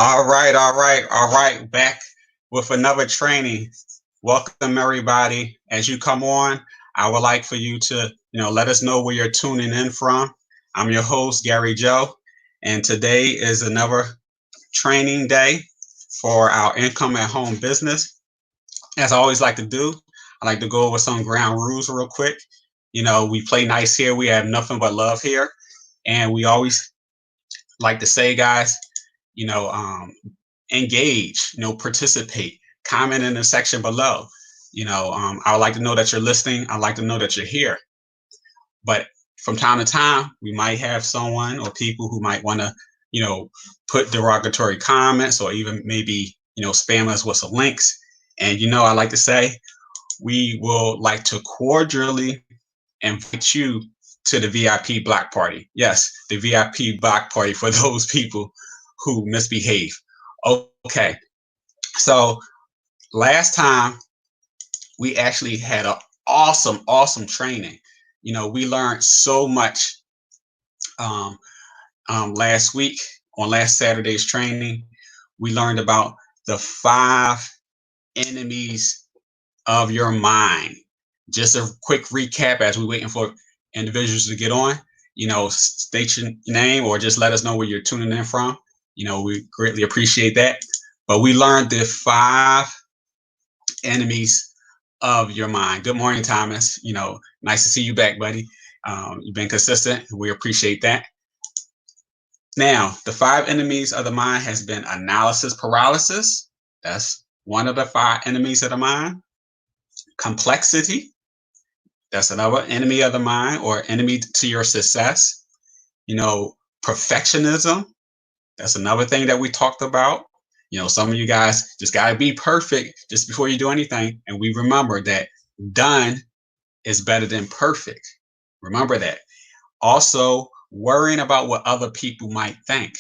All right. Back with another training. Welcome everybody. As you come on, I would like for you to, let us know where you're tuning in from. I'm your host, Gary Joe, and today is another training day for our income at home business. As I always like to do, I like to go over some ground rules real quick. We play nice here. We have nothing but love here. And we always like to say, guys, you know, um, engage, participate, comment in the section below. I would like to know that you're listening. I'd like to know that you're here. But from time to time, we might have someone or people who might want to, you know, put derogatory comments or even maybe, spam us with some links. And, I like to say, we will like to cordially invite you to the VIP block party. Yes, the VIP block party for those people who misbehave. Okay, so last time we actually had an awesome training. We learned so much um, last week on last Saturday's training. We learned about the 5 enemies of your mind. Just a quick recap as we're waiting for individuals to get on. State your name or just let us know where you're tuning in from. We greatly appreciate that. But we learned the 5 enemies of your mind. Good morning, Thomas. Nice to see you back, buddy. You've been consistent. We appreciate that. Now, the 5 enemies of the mind has been analysis paralysis. That's one of the 5 enemies of the mind. Complexity. That's another enemy of the mind or enemy to your success. Perfectionism. That's another thing that we talked about. Some of you guys just got to be perfect just before you do anything. And we remember that done is better than perfect. Remember that. Also, worrying about what other people might think.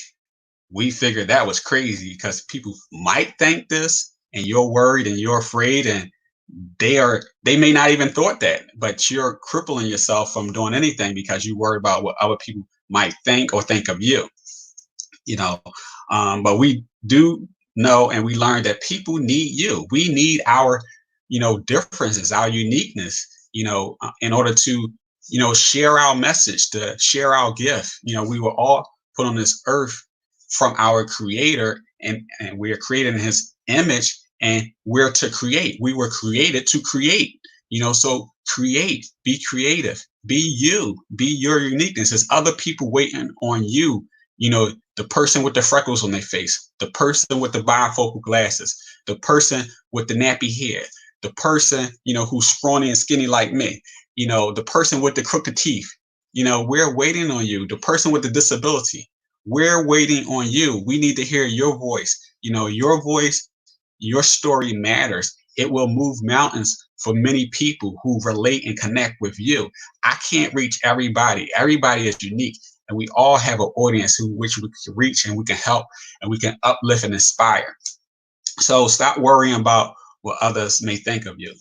We figured that was crazy because people might think this and you're worried and you're afraid and they may not even thought that, but you're crippling yourself from doing anything because you worry about what other people might think or think of you. But we do know and we learned that people need you. We need our, differences, our uniqueness, in order to, share our message, to share our gift. We were all put on this earth from our creator and we are created in his image and we're to create. We were created to create, so create, be creative, be you, be your uniqueness. There's other people waiting on you. The person with the freckles on their face, the person with the bifocal glasses, the person with the nappy hair, the person, who's scrawny and skinny like me, the person with the crooked teeth. We're waiting on you. The person with the disability, we're waiting on you. We need to hear your voice. Your voice, your story matters. It will move mountains for many people who relate and connect with you. I can't reach everybody. Everybody is unique. And we all have an audience which we can reach and we can help and we can uplift and inspire. So stop worrying about what others may think of you.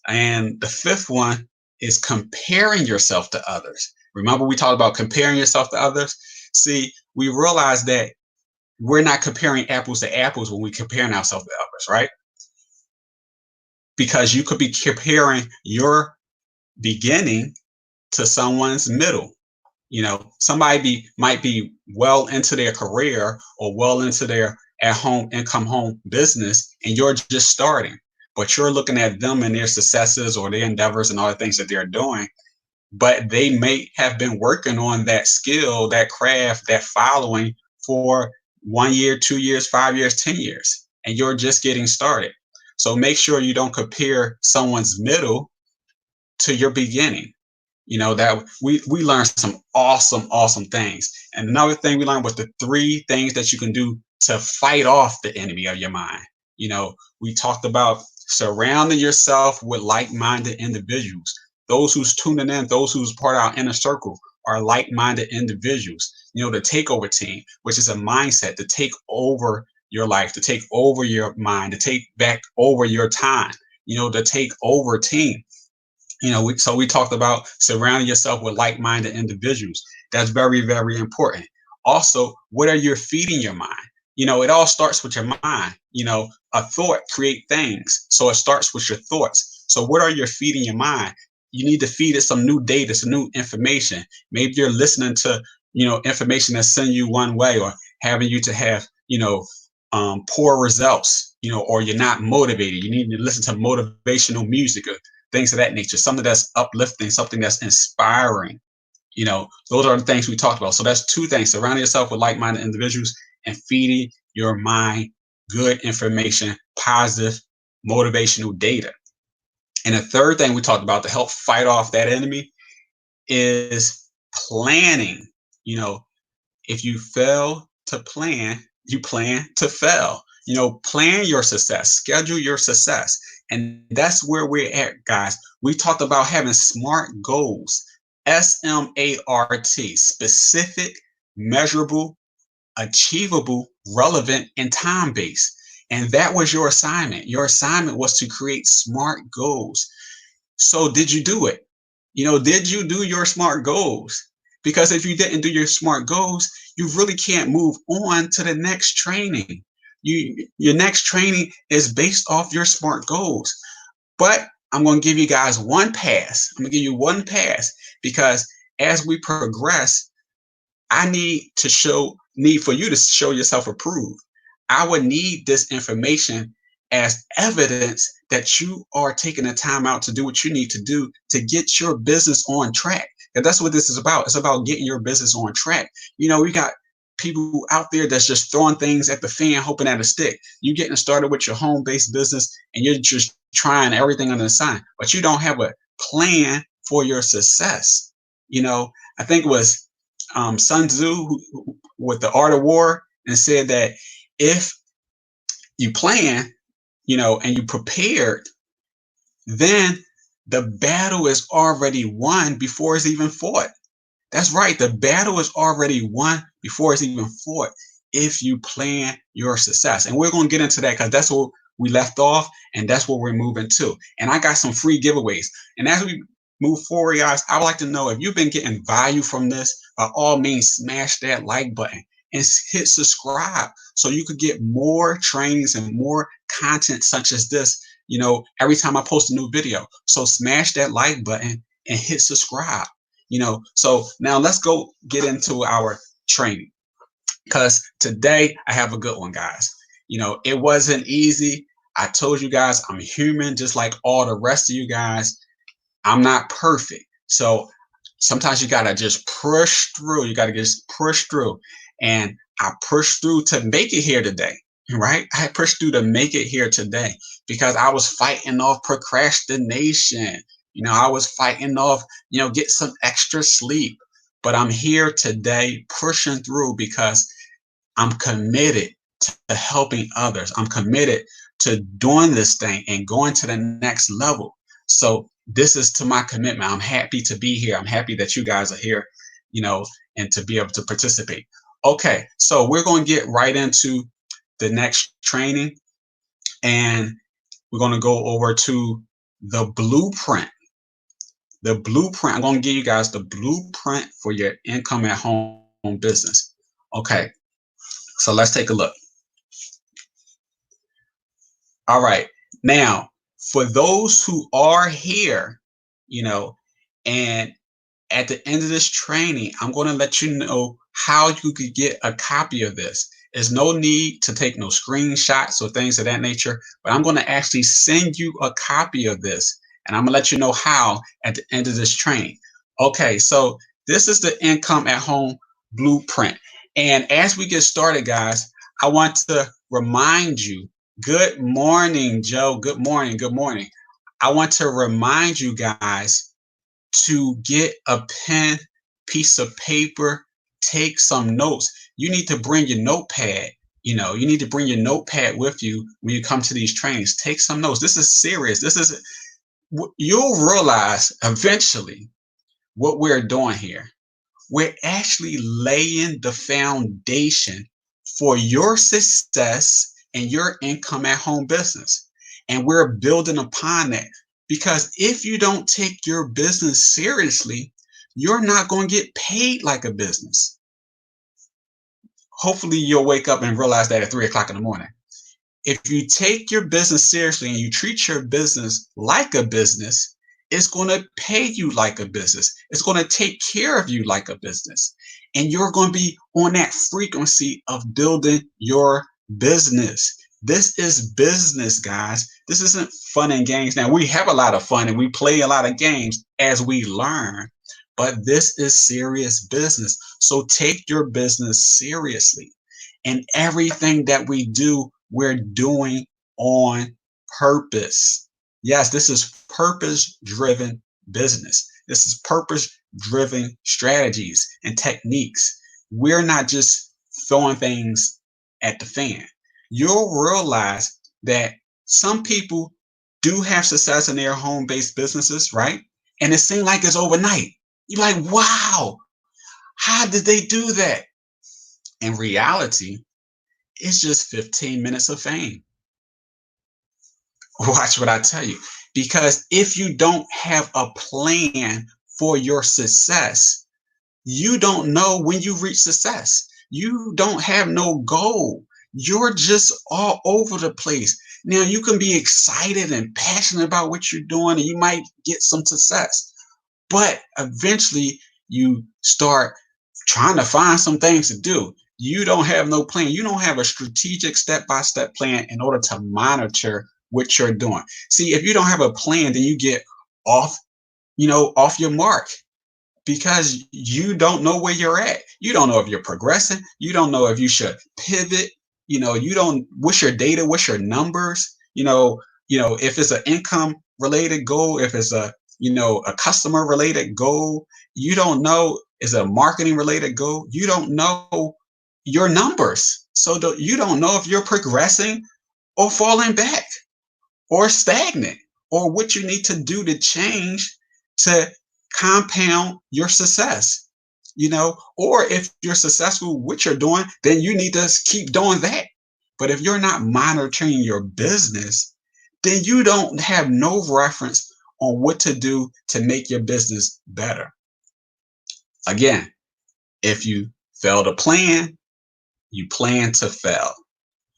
And the 5th one is comparing yourself to others. Remember, we talked about comparing yourself to others. See, we realize that we're not comparing apples to apples when we're comparing ourselves to others, right? Because you could be comparing your beginning to someone's middle. Somebody might be well into their career or well into their at-home income home business, and you're just starting, but you're looking at them and their successes or their endeavors and all the things that they're doing. But they may have been working on that skill, that craft, that following for 1 year, 2 years, 5 years, 10 years, and you're just getting started. So make sure you don't compare someone's middle to your beginning. That we learned some awesome things. And another thing we learned was the 3 things that you can do to fight off the enemy of your mind. We talked about surrounding yourself with like-minded individuals. Those who's tuning in, those who's part of our inner circle are like-minded individuals. The takeover team, which is a mindset to take over your life, to take over your mind, to take back over your time, the take over team. So we talked about surrounding yourself with like-minded individuals. That's very, very important. Also, what are you feeding your mind? It all starts with your mind. A thought create things. So it starts with your thoughts. So what are you feeding your mind? You need to feed it some new data, some new information. Maybe you're listening to, information that's sending you one way, or having you to have, poor results, or you're not motivated. You need to listen to motivational music or things of that nature, something that's uplifting, something that's inspiring. Those are the things we talked about. So that's two things: surrounding yourself with like-minded individuals and feeding your mind good information, positive, motivational data. And the third thing we talked about to help fight off that enemy is planning. You know, if you fail to plan, you plan to fail. Plan your success, schedule your success. And that's where we're at, guys. We talked about having SMART goals, SMART, specific, measurable, achievable, relevant, and time based. And that was your assignment. Your assignment was to create SMART goals. So, did you do it? Did you do your SMART goals? Because if you didn't do your SMART goals, you really can't move on to the next training. Your next training is based off your SMART goals. But I'm going to give you guys one pass. I'm going to give you one pass, because as we progress, I need for you to show yourself approved. I would need this information as evidence that you are taking the time out to do what you need to do to get your business on track. And that's what this is about. It's about getting your business on track. We got people out there that's just throwing things at the fan, hoping that it stick. You getting started with your home-based business and you're just trying everything under the sun, but you don't have a plan for your success. I think it was Sun Tzu with the Art of War, and said that if you plan, and you prepared, then the battle is already won before it's even fought. That's right. The battle is already won before it's even fought if you plan your success. And we're going to get into that because that's where we left off, and that's where we're moving to. And I got some free giveaways. And as we move forward, guys, I would like to know if you've been getting value from this. By all means, smash that like button and hit subscribe so you could get more trainings and more content such as this, every time I post a new video. So smash that like button and hit subscribe. So now let's go get into our training, because today I have a good one, guys. It wasn't easy. I told you guys I'm human just like all the rest of you guys. I'm not perfect. So sometimes you got to just push through. You got to just push through. And I pushed through to make it here today, right? I pushed through to make it here today because I was fighting off procrastination. I was fighting off, get some extra sleep. But I'm here today pushing through because I'm committed to helping others. I'm committed to doing this thing and going to the next level. So this is to my commitment. I'm happy to be here. I'm happy that you guys are here, and to be able to participate. Okay, so we're going to get right into the next training, and we're going to go over to the blueprint. The blueprint. I'm going to give you guys the blueprint for your income at home business. Okay, so let's take a look. All right, now for those who are here, and at the end of this training, I'm going to let you know how you could get a copy of this. There's no need to take no screenshots or things of that nature, but I'm going to actually send you a copy of this, and I'm going to let you know how at the end of this training. Okay, so this is the income at home blueprint. And as we get started, guys, I want to remind you, good morning, Joe. Good morning. Good morning. I want to remind you guys to get a pen, piece of paper, take some notes. You need to bring your notepad. You need to bring your notepad with you when you come to these trainings. Take some notes. This is serious. You'll realize eventually what we're doing here. We're actually laying the foundation for your success and your income at home business. And we're building upon that. Because if you don't take your business seriously, you're not going to get paid like a business. hopefully you'll wake up and realize that at 3 o'clock in the morning. If you take your business seriously and you treat your business like a business, it's going to pay you like a business. It's going to take care of you like a business. And you're going to be on that frequency of building your business. This is business, guys. This isn't fun and games. Now, we have a lot of fun and we play a lot of games as we learn, but this is serious business. So take your business seriously. And everything that we do, we're doing on purpose. Yes, this is purpose driven business. This is purpose driven strategies and techniques. We're not just throwing things at the fan. You'll realize that some people do have success in their home based businesses, right? And it seems like it's overnight. You're like, wow, how did they do that? In reality, it's just 15 minutes of fame. Watch what I tell you. Because if you don't have a plan for your success, you don't know when you reach success. You don't have no goal. You're just all over the place. Now, you can be excited and passionate about what you're doing, and you might get some success. But eventually, you start trying to find some things to do. You don't have no plan. You don't have a strategic step-by-step plan in order to monitor what you're doing. See, if you don't have a plan, then you get off, off your mark because you don't know where you're at. You don't know if you're progressing. You don't know if you should pivot. You don't, what's your data? What's your numbers? If it's an income related goal, if it's a customer related goal, you don't know, is it a marketing related goal? You don't know your numbers. So you don't know if you're progressing or falling back or stagnant or what you need to do to change to compound your success, or if you're successful with what you're doing, then you need to keep doing that. But if you're not monitoring your business, then you don't have no reference on what to do to make your business better. Again, if you fail to plan, you plan to fail.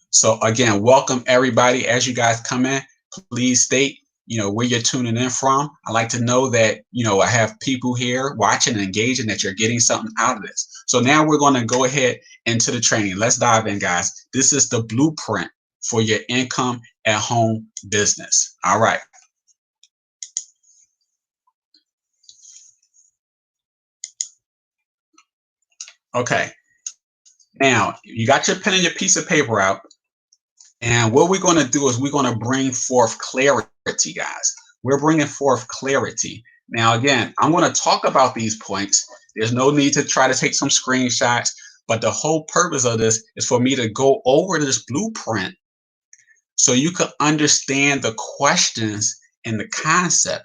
So again, welcome everybody. As you guys come in, please state, where you're tuning in from. I like to know that, I have people here watching and engaging, that you're getting something out of this. So now we're going to go ahead into the training. Let's dive in, guys. This is the blueprint for your income at home business. All right. Okay. Now you got your pen and your piece of paper out. And what we're going to do is we're going to bring forth clarity, guys. We're bringing forth clarity. Now, again, I'm going to talk about these points. There's no need to try to take some screenshots, but the whole purpose of this is for me to go over this blueprint so you can understand the questions and the concept.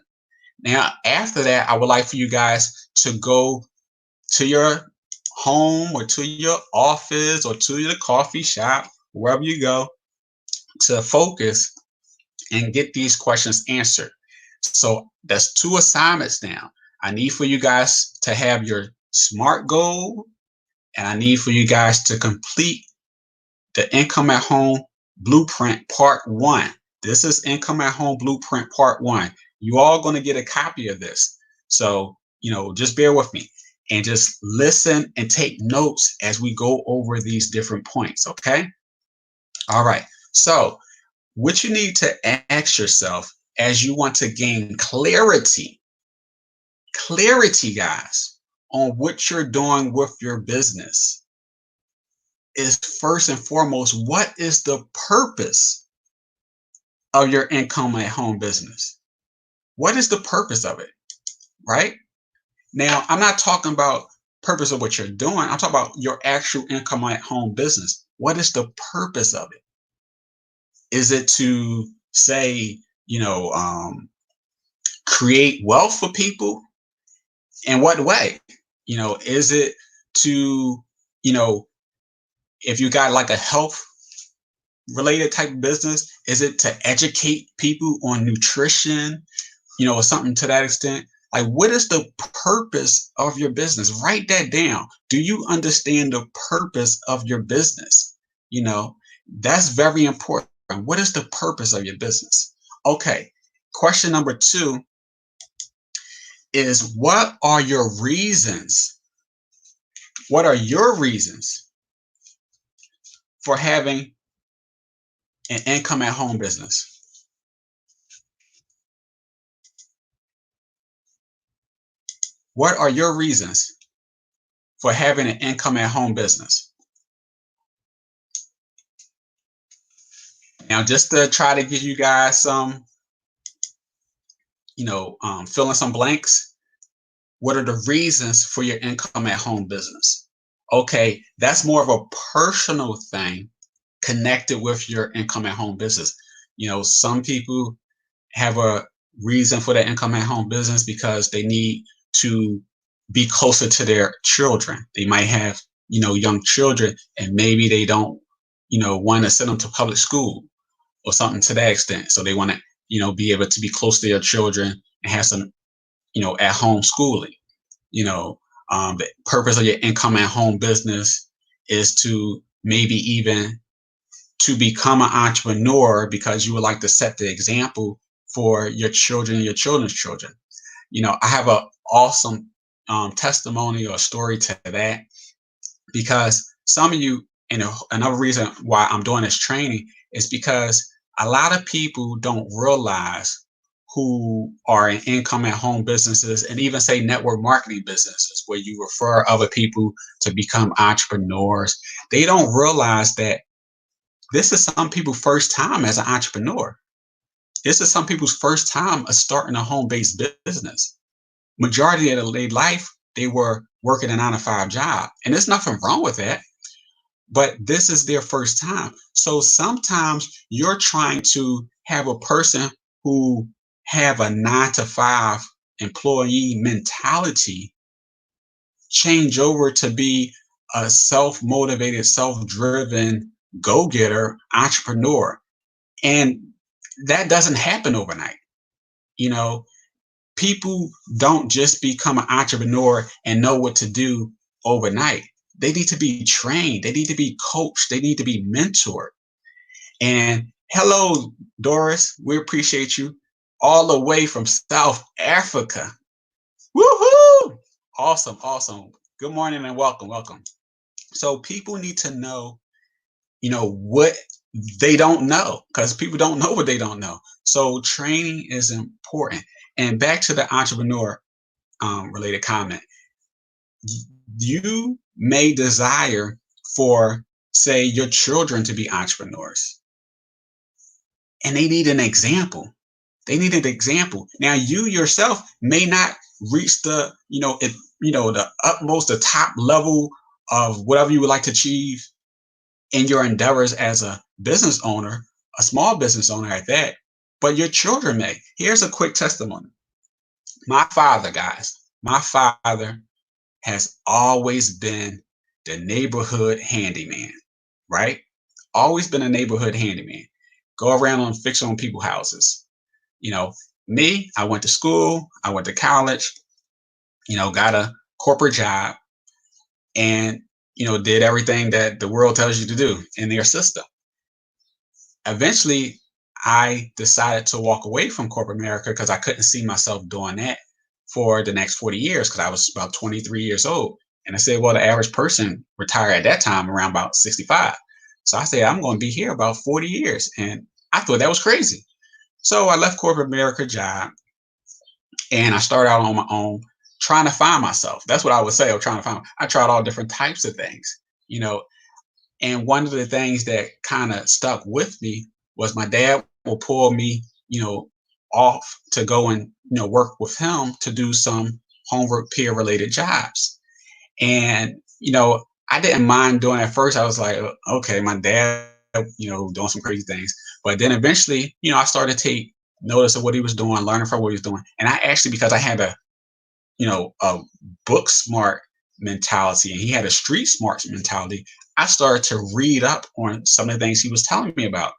Now, after that, I would like for you guys to go to your home or to your office or to your coffee shop, wherever you go, to focus and get these questions answered. So that's 2 assignments now. I need for you guys to have your SMART goal, and I need for you guys to complete the Income at Home Blueprint Part 1. This is Income at Home Blueprint Part 1. You all going to get a copy of this. So, just bear with me and just listen and take notes as we go over these different points, okay? All right. So what you need to ask yourself as you want to gain clarity, guys, on what you're doing with your business is first and foremost, what is the purpose of your income at home business? What is the purpose of it, right? Now, I'm not talking about purpose of what you're doing. I'm talking about your actual income at home business. What is the purpose of it? Is it to say, create wealth for people? In what way? Is it to, if you got like a health related type of business, is it to educate people on nutrition, or something to that extent? Like, what is the purpose of your business? Write that down. Do you understand the purpose of your business? You know, that's very important. What is the purpose of your business? Okay. Question number two is, what are your reasons? What are your reasons for having an income at home business? What are your reasons for having an income at home business? Now, just to try to give you guys some, fill in some blanks. What are the reasons for your income at home business? Okay, that's more of a personal thing connected with your income at home business. Some people have a reason for their income at home business because they need to be closer to their children. They might have, young children, and maybe they don't, want to send them to public school or something to that extent. So they want to, be able to be close to their children and have some, at home schooling. The purpose of your income at home business is to maybe even to become an entrepreneur because you would like to set the example for your children and your children's children. I have an awesome testimony or story to that, because some of you, another reason why I'm doing this training is because a lot of people don't realize, who are in income at home businesses and even say network marketing businesses where you refer other people to become entrepreneurs. They don't realize that this is some people's first time as an entrepreneur. This is some people's first time of starting a home-based business. Majority of their life, they were working a 9-to-5 job, and there's nothing wrong with that. But this is their first time. So sometimes you're trying to have a person who have a 9-to-5 employee mentality change over to be a self-motivated, self-driven go-getter entrepreneur. And that doesn't happen overnight. People don't just become an entrepreneur and know what to do overnight. They need to be trained. They need to be coached. They need to be mentored. And hello, Doris. We appreciate you all the way from South Africa. Woohoo! Awesome, awesome. Good morning and welcome, welcome. So people need to know, what they don't know, because people don't know what they don't know. So training is important. And back to the entrepreneur related comment. You may desire for, say, your children to be entrepreneurs, and they need an example. They need an example. Now, you yourself may not reach the, the utmost, the top level of whatever you would like to achieve in your endeavors as a business owner, a small business owner at that, but your children may. Here's a quick testimony. My father, guys, my father has always been the neighborhood handyman, right? Always been a neighborhood handyman. Go around and fix on people's houses. Me, I went to school, I went to college, got a corporate job, and, did everything that the world tells you to do in their system. Eventually, I decided to walk away from corporate America because I couldn't see myself doing that for the next 40 years, because I was about 23 years old. And I said, well, the average person retired at that time around about 65. So I said, I'm going to be here about 40 years. And I thought that was crazy. So I left corporate America job and I started out on my own, trying to find myself. That's what I would say. I tried all different types of things, and one of the things that kind of stuck with me was my dad will pull me, off to go and, work with him to do some home repair related jobs. And, I didn't mind doing it at first. I was like, okay, my dad, doing some crazy things. But then eventually, I started to take notice of what he was doing, learning from what he was doing. And I actually, because I had a book smart mentality and he had a street smart mentality, I started to read up on some of the things he was telling me about.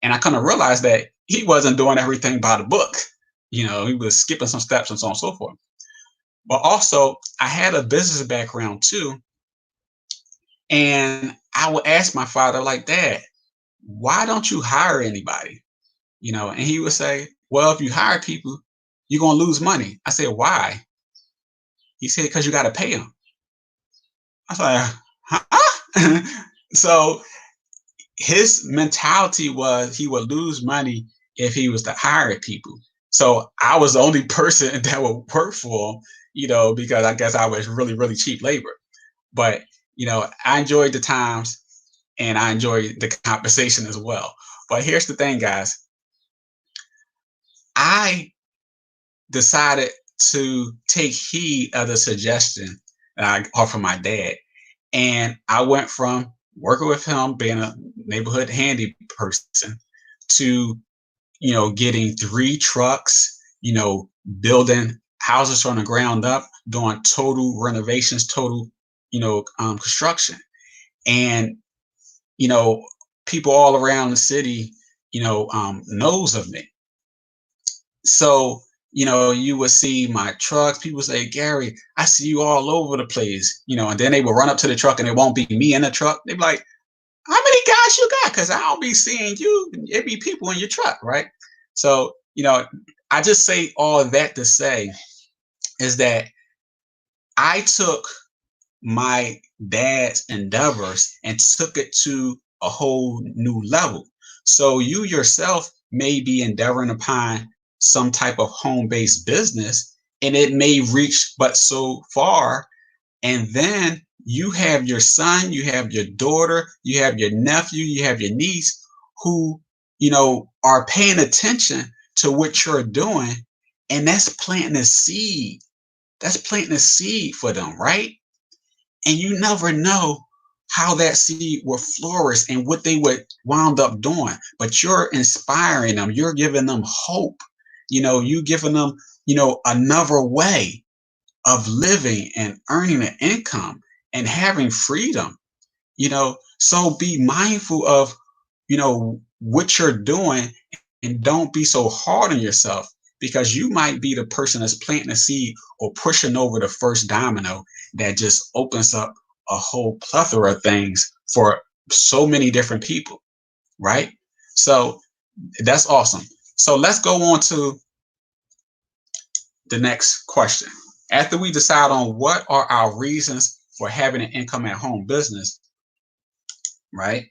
And I kind of realized that he wasn't doing everything by the book. He was skipping some steps and so on and so forth. But also, I had a business background too. And I would ask my father, like, Dad, why don't you hire anybody? And he would say, well, if you hire people, you're going to lose money. I said, why? He said, because you got to pay them. I was like, huh? So his mentality was he would lose money if he was to hire people. So I was the only person that would work for him, because I guess I was really, really cheap labor. But, I enjoyed the times and I enjoyed the compensation as well. But here's the thing, guys. I decided to take heed of the suggestion that I offered my dad. And I went from working with him, being a neighborhood handy person, to, getting 3 trucks, building houses from the ground up, doing total renovations, total, construction. And, you know, people all around the city, knows of me. So, you would see my trucks. People say, Gary, I see you all over the place, and then they will run up to the truck and it won't be me in the truck. They be like, how many guys you got? Because I don't be seeing you. It be people in your truck, right? So, I just say all of that to say is that I took my dad's endeavors and took it to a whole new level. So you yourself may be endeavoring upon some type of home-based business, and it may reach but so far. And then you have your son, you have your daughter, you have your nephew, you have your niece who, are paying attention to what you're doing. And that's planting a seed. That's planting a seed for them, right? And you never know how that seed will flourish and what they would wound up doing. But you're inspiring them, you're giving them hope, you giving them, another way of living and earning an income and having freedom. So be mindful of, what you're doing, and don't be so hard on yourself, because you might be the person that's planting a seed or pushing over the first domino that just opens up a whole plethora of things for so many different people, right? So that's awesome. So let's go on to the next question. After we decide on what are our reasons for having an income at home business, right?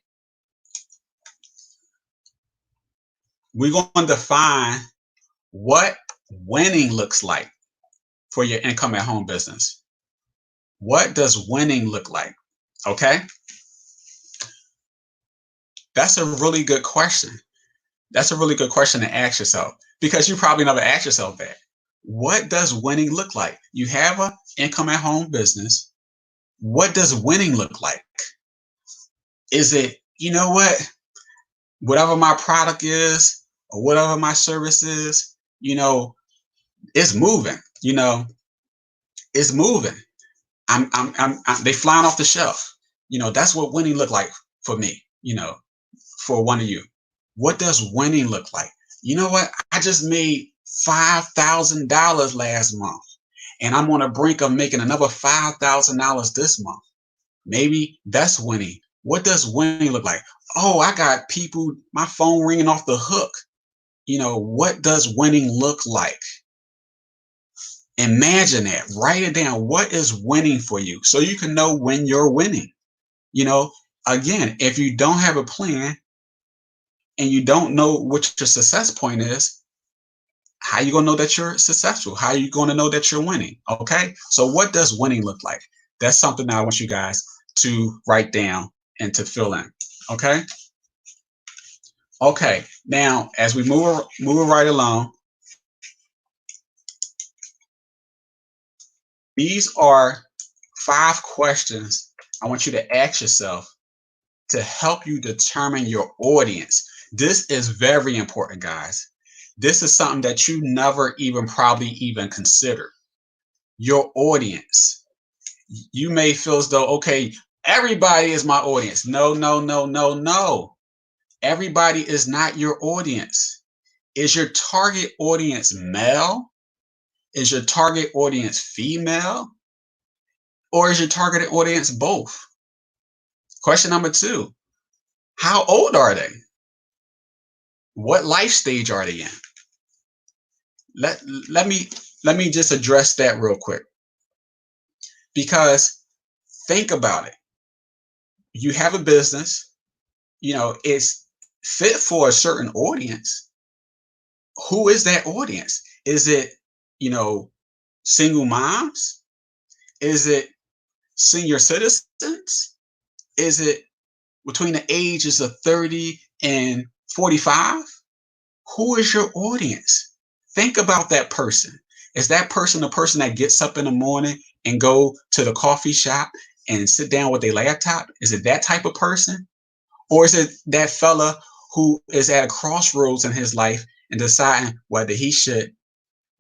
We're going to define what winning looks like for your income at home business. What does winning look like? Okay. That's a really good question. That's a really good question to ask yourself, because you probably never asked yourself that. What does winning look like? You have an income at home business. What does winning look like? Is it, whatever my product is or whatever my service is, it's moving, it's moving. They flying off the shelf. That's what winning look like for me, for one of you. What does winning look like? You know what? I just made $5,000 last month, and I'm on the brink of making another $5,000 this month. Maybe that's winning. What does winning look like? Oh, I got people, my phone ringing off the hook. What does winning look like? Imagine that. Write it down. What is winning for you so you can know when you're winning? Again, if you don't have a plan and you don't know what your success point is, how are you going to know that you're successful? How are you going to know that you're winning? Okay. So what does winning look like? That's something that I want you guys to write down and to fill in. Okay. Okay. Now, as we move right along, these are 5 questions I want you to ask yourself to help you determine your audience. This is very important, guys. This is something that you never even probably even considered. Your audience. You may feel as though, okay, everybody is my audience. No, no, no, no, no. Everybody is not your audience. Is your target audience male? Is your target audience female, or is your targeted audience both? Question number two, how old are they? What life stage are they in? Let, let me let me just address that real quick, because think about it. You have a business, it's fit for a certain audience. Who is that audience? Is it, you know, single moms? Is it senior citizens? Is it between the ages of 30 and 45? Who is your audience? Think about that person. Is that person the person that gets up in the morning and go to the coffee shop and sit down with their laptop? Is it that type of person? Or is it that fella who is at a crossroads in his life and deciding whether he should,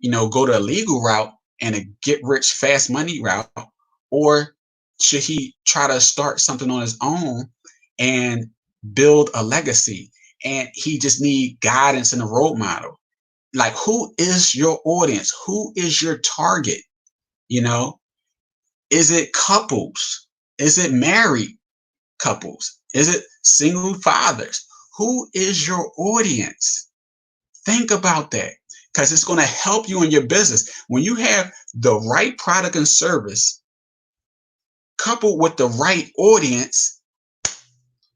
go the legal route and a get rich fast money route, or should he try to start something on his own and build a legacy? And he just need guidance and a role model. Like, who is your audience? Who is your target? You know, is it couples? Is it married couples? Is it single fathers? Who is your audience? Think about that, because it's going to help you in your business. When you have the right product and service coupled with the right audience,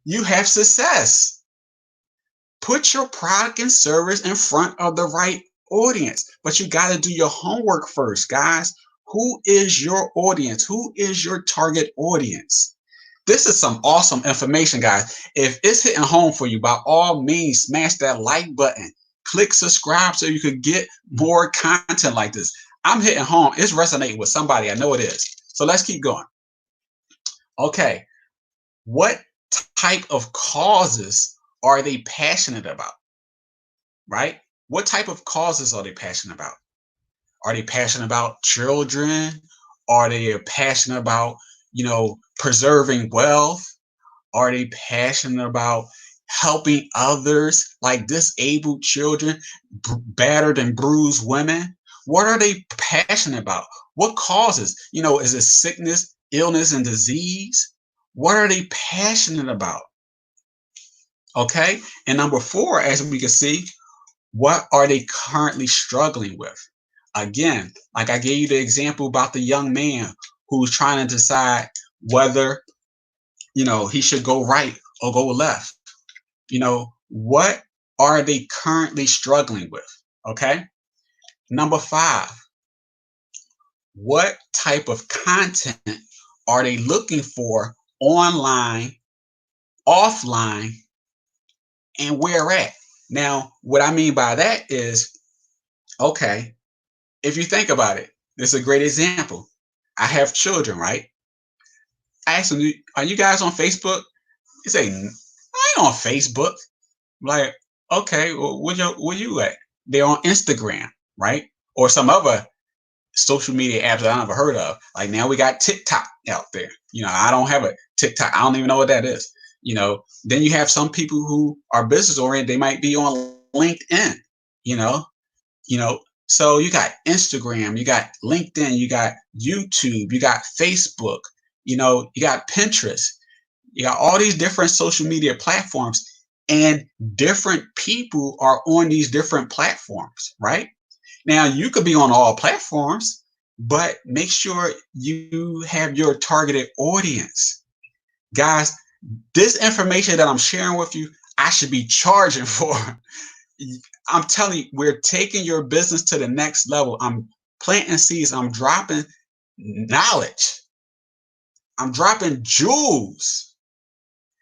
you have success. Put your product and service in front of the right audience, but you got to do your homework first, guys. Who is your audience? Who is your target audience? This is some awesome information, guys. If it's hitting home for you, by all means, smash that like button. Click subscribe so you can get more content like this. I'm hitting home. It's resonating with somebody. I know it is. So let's keep going. Okay. What type of causes are they passionate about? Right? What type of causes are they passionate about? Are they passionate about children? Are they passionate about, preserving wealth? Are they passionate about helping others, like disabled children, battered and bruised women? What are they passionate about? What causes? Is it sickness, illness, and disease? What are they passionate about? Okay. And number four, as we can see, what are they currently struggling with? Again, like I gave you the example about the young man who's trying to decide whether, he should go right or go left. What are they currently struggling with? Okay. Number five, what type of content are they looking for online, offline, and where at? Now, what I mean by that is, okay, if you think about it, this is a great example. I have children, right? I ask them, are you guys on Facebook? They say, I ain't on Facebook. I'm like, okay, well, where you at? They're on Instagram, right? Or some other social media apps that I never heard of. Like, now we got TikTok out there. I don't have a TikTok. I don't even know what that is. Then you have some people who are business oriented. They might be on LinkedIn, you know, so you got Instagram, you got LinkedIn, you got YouTube, you got Facebook, you got Pinterest, you got all these different social media platforms, and different people are on these different platforms, right? Now, you could be on all platforms, but make sure you have your targeted audience. Guys, this information that I'm sharing with you, I should be charging for. I'm telling you, we're taking your business to the next level. I'm planting seeds. I'm dropping knowledge. I'm dropping jewels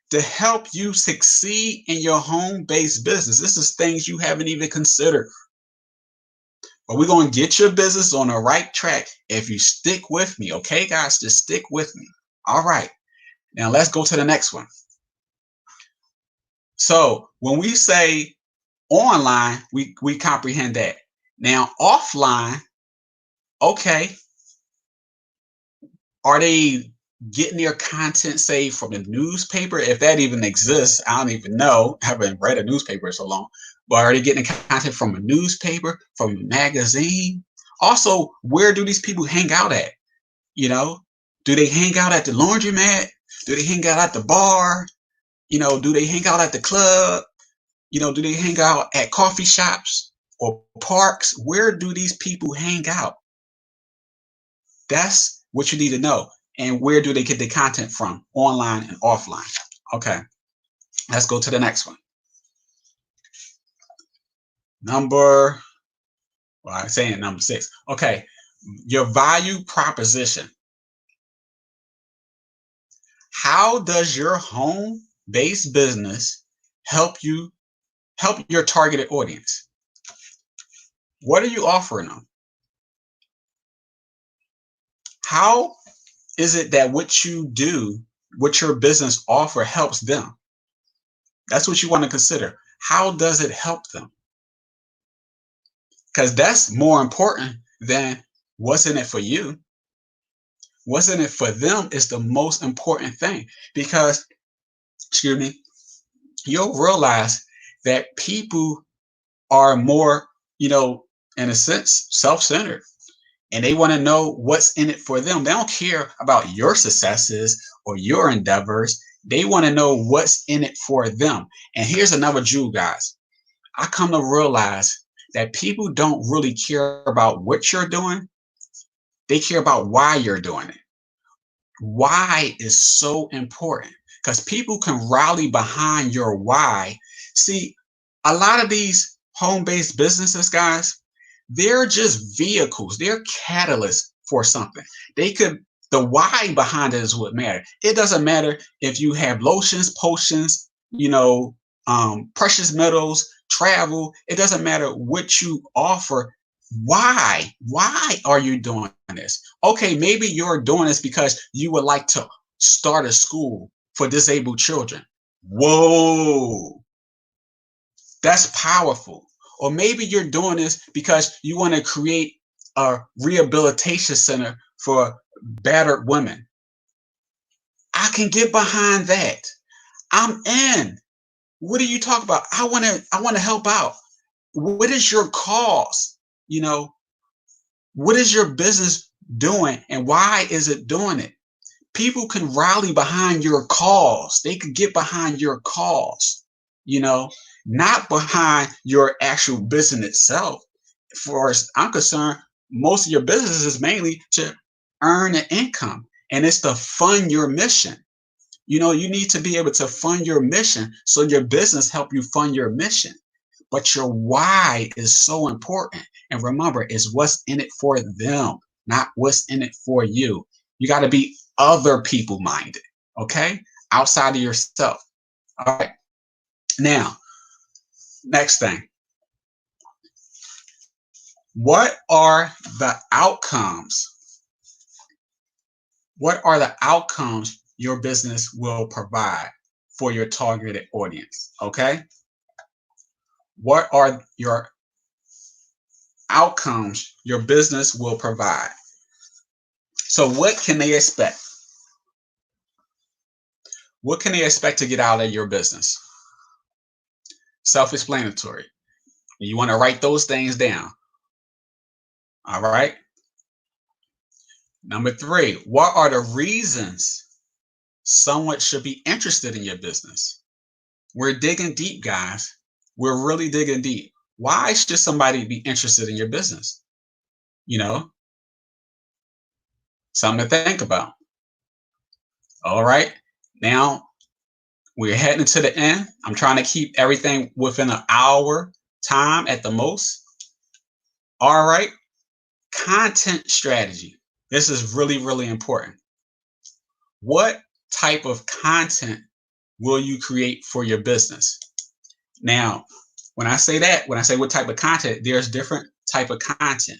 to help you succeed in your home-based business. This is things you haven't even considered. But we're going to get your business on the right track if you stick with me. Okay, guys, just stick with me. All right. Now let's go to the next one. So when we say online, we comprehend that. Now offline, okay, are they getting their content, say, from the newspaper? If that even exists, I don't even know. I haven't read a newspaper in so long. But are they getting content from a newspaper, from a magazine? Also, where do these people hang out at? You know, do they hang out at the laundromat? Do they hang out at the bar? Do they hang out at the club? Do they hang out at coffee shops or parks? Where do these people hang out? That's what you need to know. And where do they get their content from, online and offline? Okay, let's go to the next one. I'm saying number 6. Okay, your value proposition. How does your home-based business help your targeted audience? What are you offering them? How is it that what you do, what your business offer helps them? That's what you want to consider. How does it help them? Because that's more important than what's in it for you. What's in it for them is the most important thing. Because, excuse me, you'll realize that people are more, in a sense, self-centered. And they want to know what's in it for them. They don't care about your successes or your endeavors. They want to know what's in it for them. And here's another jewel, guys. I come to realize that people don't really care about what you're doing. They care about why you're doing it. Why is so important because people can rally behind your why. See, a lot of these home-based businesses, guys, they're just vehicles. They're catalysts for something. The why behind it is what matters. It doesn't matter if you have lotions, potions, precious metals, travel. It doesn't matter what you offer. Why? Why are you doing this? Okay, maybe you're doing this because you would like to start a school for disabled children. Whoa, that's powerful. Or maybe you're doing this because you want to create a rehabilitation center for battered women. I can get behind that. I'm in. What are you talking about? I want to help out. What is your cause? What is your business doing and why is it doing it? People can rally behind your cause. They can get behind your cause, not behind your actual business itself. For as I'm concerned, most of your business is mainly to earn an income and it's to fund your mission. You need to be able to fund your mission so your business help you fund your mission. But your why is so important. And remember, it's what's in it for them, not what's in it for you. You got to be other people minded, okay? Outside of yourself. All right. Now, next thing. What are the outcomes? What are the outcomes your business will provide for your targeted audience? Okay. What are your outcomes your business will provide? So what can they expect? What can they expect to get out of your business? Self-explanatory. You want to write those things down. All right. Number 3, what are the reasons someone should be interested in your business? We're digging deep, guys. We're really digging deep. Why should somebody be interested in your business? Something to think about. All right. Now we're heading to the end. I'm trying to keep everything within an hour time at the most. All right. Content strategy. This is really, really important. What type of content will you create for your business? Now, when I say what type of content, there's different type of content.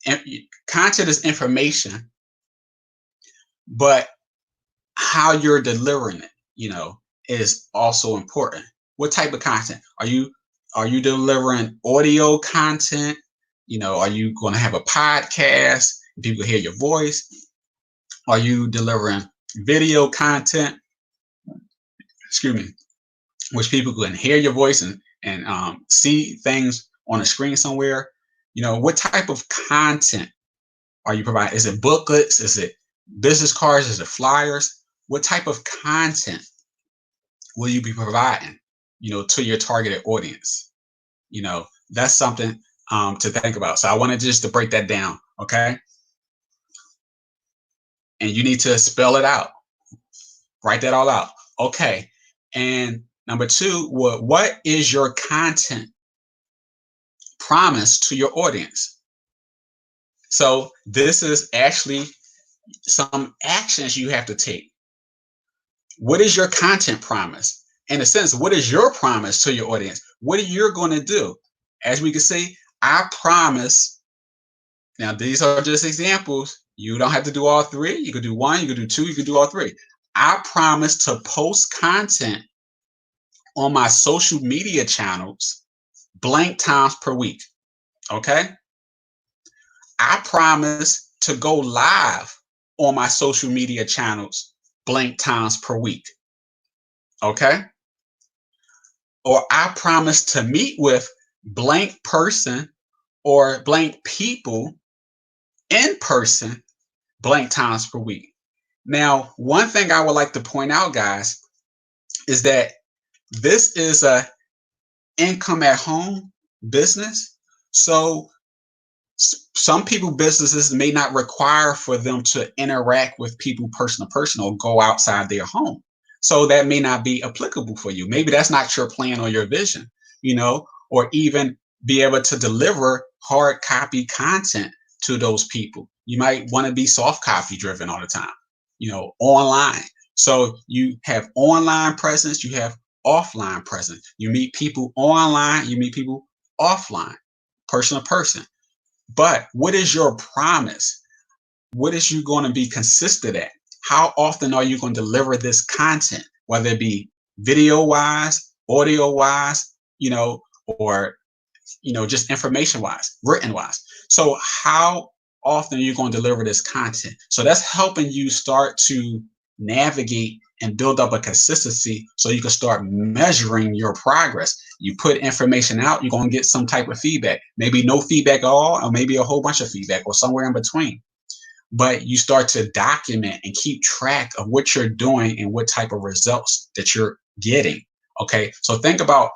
And content is information, but how you're delivering it, is also important. What type of content? Are you delivering audio content? Are you going to have a podcast? People hear your voice. Are you delivering video content? Excuse me, which people can hear your voice and see things on a screen somewhere. What type of content are you providing? Is it booklets? Is it business cards? Is it flyers? What type of content will you be providing, to your targeted audience? That's something to think about. So I wanted just to break that down, okay? And you need to spell it out, write that all out, okay? And number two, what is your content promise to your audience? So this is actually some actions you have to take. What is your content promise? In a sense, what is your promise to your audience? What are you going to do? As we can say, I promise. Now, these are just examples. You don't have to do all three. You could do one, you could do two, you could do all three. I promise to post content on my social media channels blank times per week. Okay. I promise to go live on my social media channels blank times per week. Okay. Or I promise to meet with blank person or blank people in person blank times per week. Now, one thing I would like to point out, guys, is that this is a income at home business. So some people businesses may not require for them to interact with people person to person or go outside their home. So that may not be applicable for you. Maybe that's not your plan or your vision, or even be able to deliver hard copy content to those people. You might want to be soft copy driven all the time, online. So you have online presence, you have offline presence. You meet people online, you meet people offline, person to person. But what is your promise? What is you going to be consistent at? How often are you going to deliver this content, whether it be video wise, audio wise, or just information wise, written wise? So how often are you going to deliver this content? So that's helping you start to navigate and build up a consistency so you can start measuring your progress. You put information out, you're going to get some type of feedback. Maybe no feedback at all, or maybe a whole bunch of feedback, or somewhere in between. But you start to document and keep track of what you're doing and what type of results that you're getting. Okay, so think about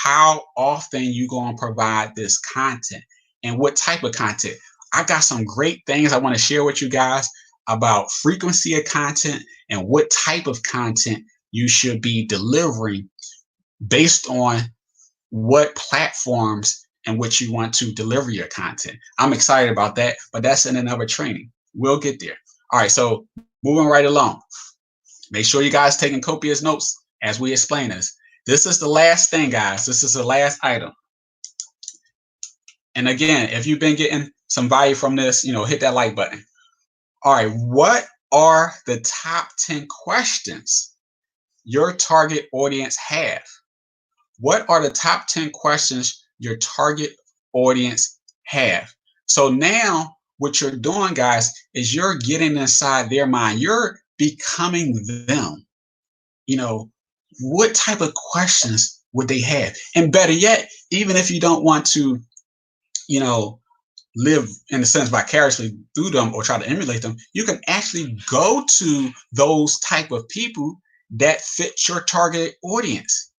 how often you're going to provide this content and what type of content. I got some great things I want to share with you guys about frequency of content and what type of content you should be delivering based on what platforms and what you want to deliver your content. I'm excited about that, but that's in another training. We'll get there. All right, so moving right along. Make sure you guys taking copious notes as we explain this. This is the last thing, guys. This is the last item. And again, if you've been getting some value from this, hit that like button. All right, what are the top 10 questions your target audience have? What are the top 10 questions your target audience have? So now what you're doing, guys, is you're getting inside their mind. You're becoming them. What type of questions would they have? And better yet, even if you don't want to, live in a sense vicariously through them or try to emulate them, you can actually go to those type of people that fit your target audience,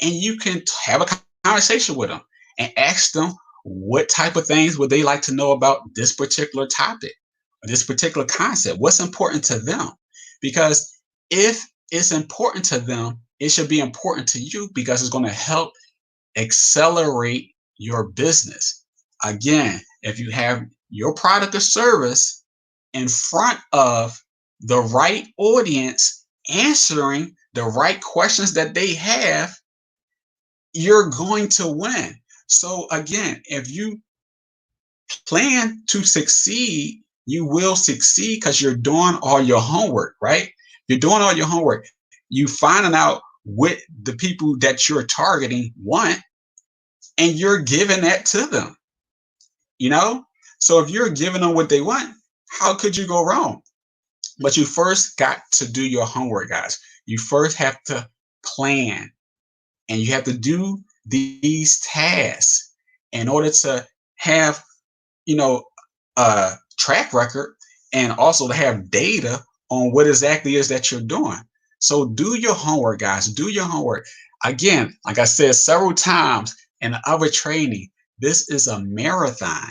and you can have a conversation with them and ask them what type of things would they like to know about this particular topic or this particular concept. What's important to them? Because if it's important to them, it should be important to you because it's going to help accelerate your business. Again, if you have your product or service in front of the right audience answering the right questions that they have, you're going to win. So again, if you plan to succeed, you will succeed because you're doing all your homework, right? You're doing all your homework. You finding out what the people that you're targeting want, and you're giving that to them. So if you're giving them what they want, how could you go wrong? But you first got to do your homework, guys. You first have to plan, and you have to do these tasks in order to have you know, track record and also to have data on what exactly is that you're doing. So do your homework, guys. Do your homework. Again, like I said several times in the other training, this is a marathon,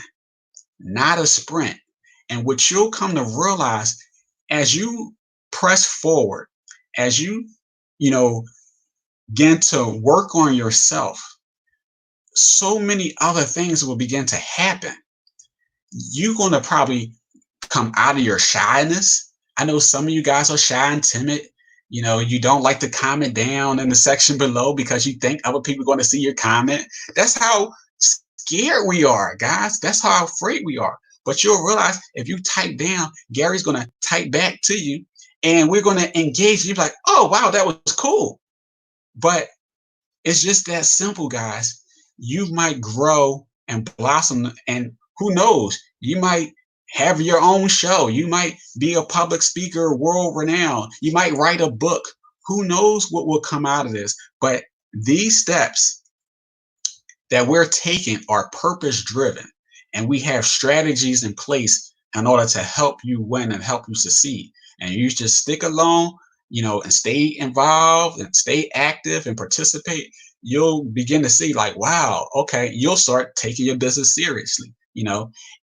not a sprint. And what you'll come to realize as you press forward, as you know, begin to work on yourself, so many other things will begin to happen. You're going to probably come out of your shyness. I know some of you guys are shy and timid. You don't like to comment down in the section below because you think other people are going to see your comment. That's how scared we are, guys. That's how afraid we are. But you'll realize if you type down, Gary's going to type back to you and we're going to engage. You're like, oh, wow, that was cool. But it's just that simple, guys. You might grow and blossom, and who knows, you might have your own show. You might be a public speaker, world renowned. You might write a book. Who knows what will come out of this? But these steps that we're taking are purpose driven, and we have strategies in place in order to help you win and help you succeed. And you just stick along, and stay involved and stay active and participate. You'll begin to see, like, wow, okay, you'll start taking your business seriously,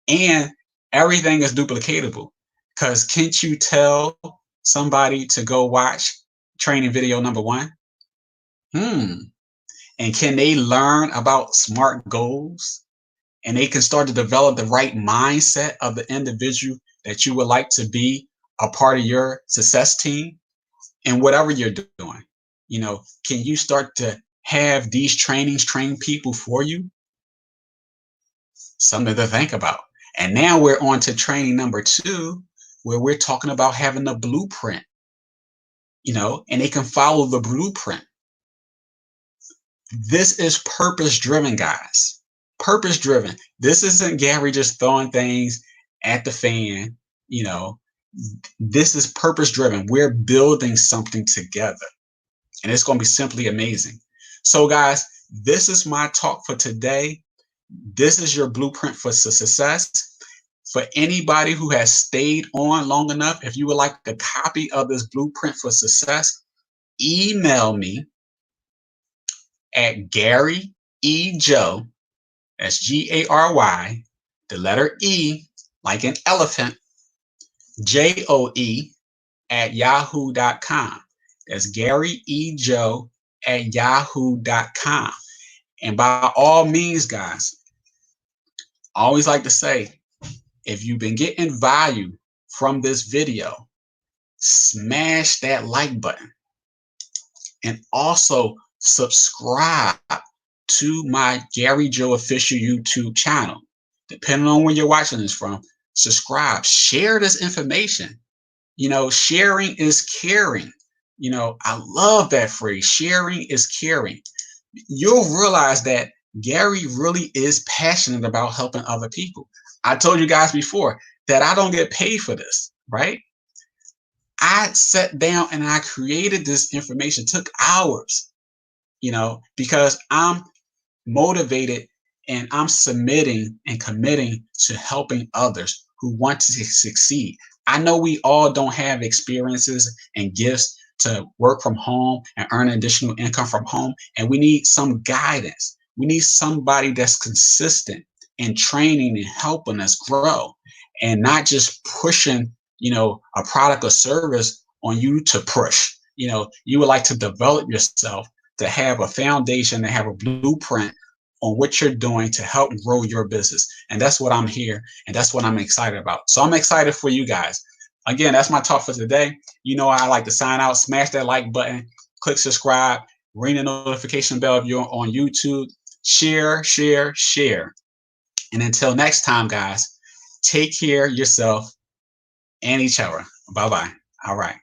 and everything is duplicatable. Because can't you tell somebody to go watch training video number one? And can they learn about SMART goals? And they can start to develop the right mindset of the individual that you would like to be a part of your success team and whatever you're doing. Can you start to have these trainings train people for you? Something to think about. And now we're on to training number 2, where we're talking about having a blueprint, and they can follow the blueprint. This is purpose driven, guys. Purpose driven. This isn't Gary just throwing things at the fan. This is purpose driven. We're building something together, and it's going to be simply amazing. So, guys, this is my talk for today. This is your blueprint for success. For anybody who has stayed on long enough, if you would like a copy of this blueprint for success, email me at Gary E. Joe, that's Gary, the letter E, like an elephant, JOE at yahoo.com. That's Gary E. Joe at yahoo.com. And by all means, guys, I always like to say, if you've been getting value from this video, smash that like button and also subscribe to my Gary Joe official YouTube channel. Depending on where you're watching this from, subscribe, share this information. Sharing is caring. I love that phrase. Sharing is caring. You'll realize that Gary really is passionate about helping other people. I told you guys before that I don't get paid for this, right? I sat down and I created this information. It took hours, because I'm motivated and I'm submitting and committing to helping others who want to succeed. I know we all don't have experiences and gifts to work from home and earn additional income from home, and we need some guidance. We need somebody that's consistent in training and helping us grow, and not just pushing, a product or service on you to push. You would like to develop yourself to have a foundation, to have a blueprint on what you're doing to help grow your business. And that's what I'm here, and that's what I'm excited about. So I'm excited for you guys. Again, that's my talk for today. I like to sign out. Smash that like button, click subscribe, ring the notification bell if you're on YouTube. Share, share, share. And until next time, guys, take care of yourself and each other. Bye-bye. All right.